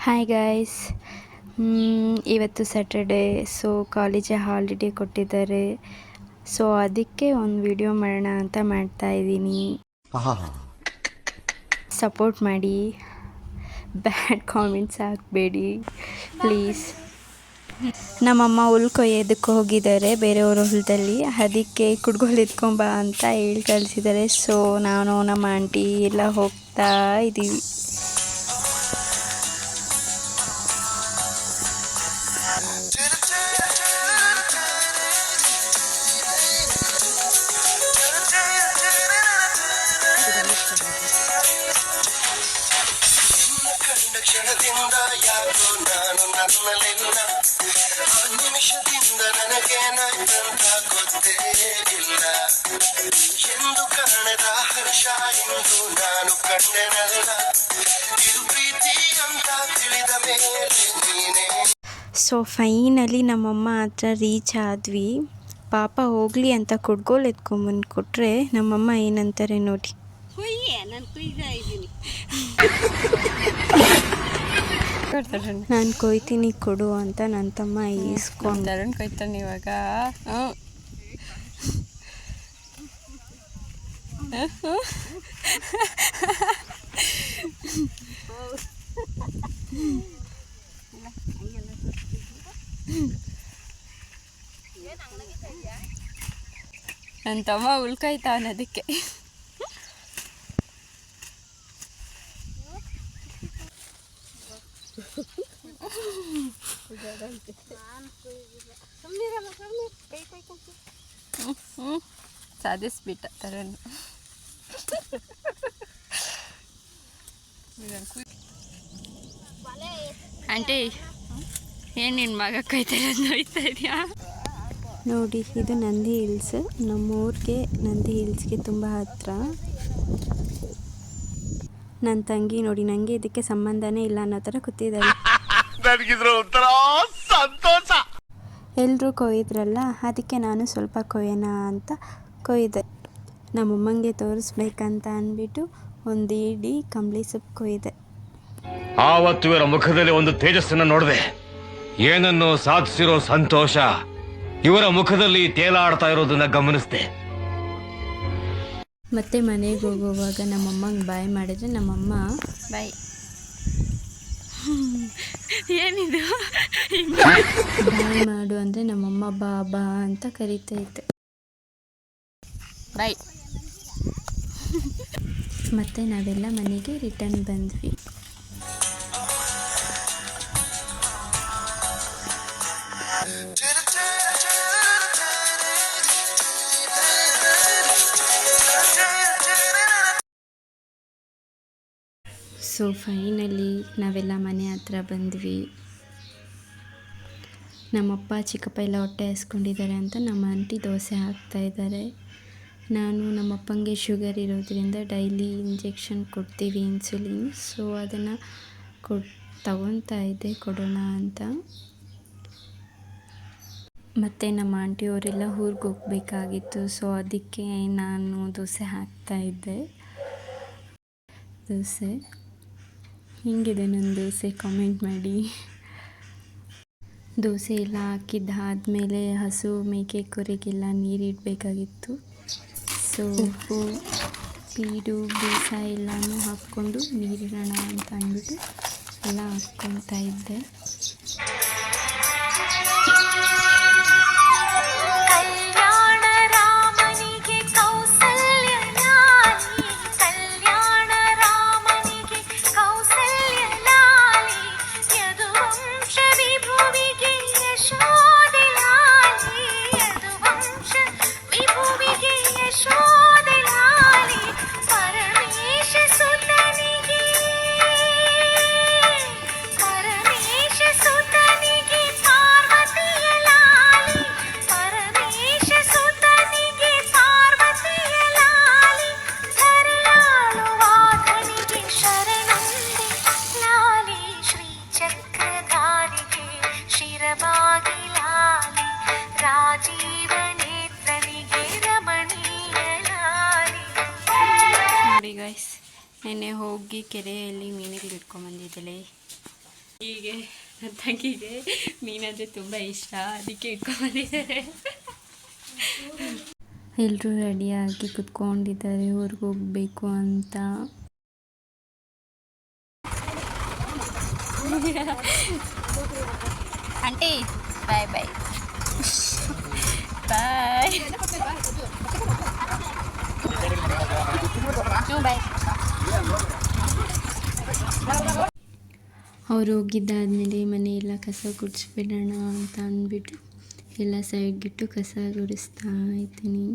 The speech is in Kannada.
ಹಾಯ್ ಗೈಸ್, ಇವತ್ತು ಸ್ಯಾಟರ್ಡೇ. ಸೊ ಕಾಲೇಜೇ ಹಾಲಿಡೇ ಕೊಟ್ಟಿದ್ದಾರೆ. ಸೊ ಅದಕ್ಕೆ ಒಂದು ವಿಡಿಯೋ ಮಾಡೋಣ ಅಂತ ಮಾಡ್ತಾಯಿದ್ದೀನಿ. ಸಪೋರ್ಟ್ ಮಾಡಿ, ಬ್ಯಾಡ್ ಕಾಮೆಂಟ್ಸ್ ಹಾಕಬೇಡಿ ಪ್ಲೀಸ್. ನಮ್ಮಮ್ಮ ಹುಲ್ ಕೊಯ್ಯೋದಕ್ಕೆ ಹೋಗಿದ್ದಾರೆ ಬೇರೆಯವ್ರ ಹೊಲದಲ್ಲಿ. ಅದಕ್ಕೆ ಕುಡ್ಗೋಲು ಎತ್ಕೊಂಬ ಅಂತ ಹೇಳಿ ಕಳಿಸಿದ್ದಾರೆ. ಸೊ ನಾನು ನಮ್ಮ ಆಂಟಿ ಎಲ್ಲ ಹೋಗ್ತಾ ಇದ್ದೀವಿ. ಕ್ಷಣದಿಂದ ಯಾಕೋ ನಾನು ನನ್ನಲೆಲ್ಲ ನಿಮಿಷದಿಂದ ನನಗೇನಾಯ್ತಂತ ಗೊತ್ತೇ ಇಲ್ಲ. ಎಂದು ಕಾಣದ ಹರ್ಷ ಎಂದು ನಾನು ಕಂಡೆನಲ್ಲ, ಇದು ಪ್ರೀತಿ ಅಂತ ತಿಳಿದ ಮೇಲೆ ನೀನೇ. ಸೊ ಫೈನಲಿ ನಮ್ಮಮ್ಮ ಹತ್ರ ರೀಚ್ ಆದ್ವಿ. ಪಾಪ ಹೋಗಲಿ ಅಂತ ಕುಡ್ಗೋಲು ಎತ್ಕೊಂಬಂದು ಕೊಟ್ಟರೆ ನಮ್ಮಮ್ಮ ಏನಂತಾರೆ ನೋಡಿ. ನಾನು ಕೊಯ್ತೀನಿ ಕೊಡು ಅಂತ ನನ್ನ ತಮ್ಮ ಈಸ್ಕೊಂಡು ಕೊಯ್ತಾನೆ ಇವಾಗ. ನನ್ನ ತಮ್ಮ ಉಳ್ಕಾಯ್ತಾವನ ಅದಕ್ಕೆ. ಸಾಧಿಸ್ಬಿಟ್ಟ ತರನ್. ಆಂಟಿ, ಏನು ನಿನ್ನ ಮಗ ಕೈತಾರೆ ನೋಯ್ತಾ ಇದೆಯಾ ನೋಡಿ. ಇದು ನಂದಿ ಹಿಲ್ಸ್. ನಮ್ಮೂರಿಗೆ ನಂದಿ ಹಿಲ್ಸ್ಗೆ ತುಂಬ ಹತ್ತಿರ. ನನ್ನ ತಂಗಿ ನೋಡಿ, ನನಗೆ ಇದಕ್ಕೆ ಸಂಬಂಧನೇ ಇಲ್ಲ ಅನ್ನೋ ಥರ ಕೂತಿದ್ದಾಳೆ. ಎಲ್ಲರೂ ಕೊಯ್ದ್ರಲ್ಲ, ಅದಕ್ಕೆ ನಾನು ಸ್ವಲ್ಪ ಕೊಯ್ಯೋಣ ಅಂತ ಕೊಯ್ದೆ. ನಮ್ಮಮ್ಮಂಗೆ ತೋರಿಸ್ಬೇಕಂತ ಅಂದ್ಬಿಟ್ಟು ಒಂದು ಇಡೀ ಕಂಬಳಿ ಸೊಪ್ಪು ಕೊಯ್ದೆ. ಆವತ್ತು ಇವರ ಮುಖದಲ್ಲಿ ಒಂದು ತೇಜಸ್ಸನ್ನು ನೋಡಿದೆ. ಏನನ್ನು ಸಾಧಿಸಿರೋ ಸಂತೋಷ ಇವರ ಮುಖದಲ್ಲಿ ತೇಲಾಡ್ತಾ ಇರೋದನ್ನ ಗಮನಿಸಿದೆ. ಮತ್ತೆ ಮನೆಗೆ ಹೋಗುವಾಗ ನಮ್ಮಮ್ಮಂಗೆ ಬಾಯ್ ಮಾಡಿದ್ರೆ ನಮ್ಮಮ್ಮ ಬಾಯ್ ಏನಿದು ಬಾಯ್ ಮಾಡು ಅಂದರೆ ನಮ್ಮಮ್ಮ ಬಾ ಬಾ ಅಂತ ಕರಿತೈತೆ. ಬಾಯ್. ಮತ್ತೆ ನಾವೆಲ್ಲ ಮನೆಗೆ ರಿಟರ್ನ್ ಬಂದ್ವಿ. ಸೊ ಫೈನಲಿ ನಾವೆಲ್ಲ ಮನೆ ಹತ್ರ ಬಂದ್ವಿ. ನಮ್ಮಪ್ಪ ಚಿಕ್ಕಪ್ಪ ಎಲ್ಲ ಹೊಟ್ಟೆ ಹಸ್ಕೊಂಡಿದ್ದಾರೆ ಅಂತ ನಮ್ಮ ಆಂಟಿ ದೋಸೆ ಹಾಕ್ತಾಯಿದ್ದಾರೆ. ನಾನು ನಮ್ಮಪ್ಪಂಗೆ ಶುಗರ್ ಇರೋದ್ರಿಂದ ಡೈಲಿ ಇಂಜೆಕ್ಷನ್ ಕೊಡ್ತೀವಿ, ಇನ್ಸುಲಿನ್. ಸೊ ಅದನ್ನು ತಗೊತಾ ಇದ್ದೆ ಕೊಡೋಣ ಅಂತ. ಮತ್ತು ನಮ್ಮ ಆಂಟಿಯವರೆಲ್ಲ ಊರಿಗೆ ಹೋಗಬೇಕಾಗಿತ್ತು. ಸೊ ಅದಕ್ಕೆ ನಾನು ದೋಸೆ ಹಾಕ್ತಾಯಿದ್ದೆ. ದೋಸೆ ಹಿಂಗಿದೆ ನನ್ನ ದೋಸೆ, ಕಾಮೆಂಟ್ ಮಾಡಿ. ದೋಸೆ ಎಲ್ಲ ಹಾಕಿದ್ದಾದಮೇಲೆ ಹಸು ಮೇಕೆ ಕುರಿಗೆಲ್ಲ ನೀರಿಡಬೇಕಾಗಿತ್ತು. ಸೊ ಉಪ್ಪು ಪೀಡು ಬೀಸ ಎಲ್ಲನೂ ಹಾಕ್ಕೊಂಡು ನೀರಿಡೋಣ ಅಂತ ಅಂದ್ಬಿಟ್ಟು ಎಲ್ಲ ಹಾಕ್ಕೊತಾ ಇದ್ದೆ. ನೋಡಿ ಗೈಸ್, ನೆನ್ನೆ ಹೋಗಿ ಕೆರೆಯಲ್ಲಿ ಮೀನುಗಳು ಇಟ್ಕೊಂಡ್ಬಂದಿದ್ದಳೆ. ಹೀಗೆ ನನ್ನ ತಂಗಿಗೆ ಮೀನಂದರೆ ತುಂಬ ಇಷ್ಟ, ಅದಕ್ಕೆ ಇಟ್ಕೊಂಡ್ಬಂದಿದ್ದಾರೆ. ಎಲ್ಲರೂ ರೆಡಿಯಾಗಿ ಕುತ್ಕೊಂಡಿದ್ದಾರೆ ಊರಿಗೆ ಹೋಗಬೇಕು ಅಂತ. ಆಂಟಿ ಬಾಯ್ ಬಾಯ್ ಬಾಯ್ ಬಾಯ್. ಅವ್ರು ಹೋಗಿದ್ದಾದಮೇಲೆ ಮನೆಯೆಲ್ಲ ಕಸ ಗುಡಿಸ್ಬಿಡೋಣ ಅಂತ ಅಂದ್ಬಿಟ್ಟು ಎಲ್ಲ ಸೈಡ್ಗಿಟ್ಟು ಕಸ ಗುಡಿಸ್ತಾ ಇದ್ದೀನಿ.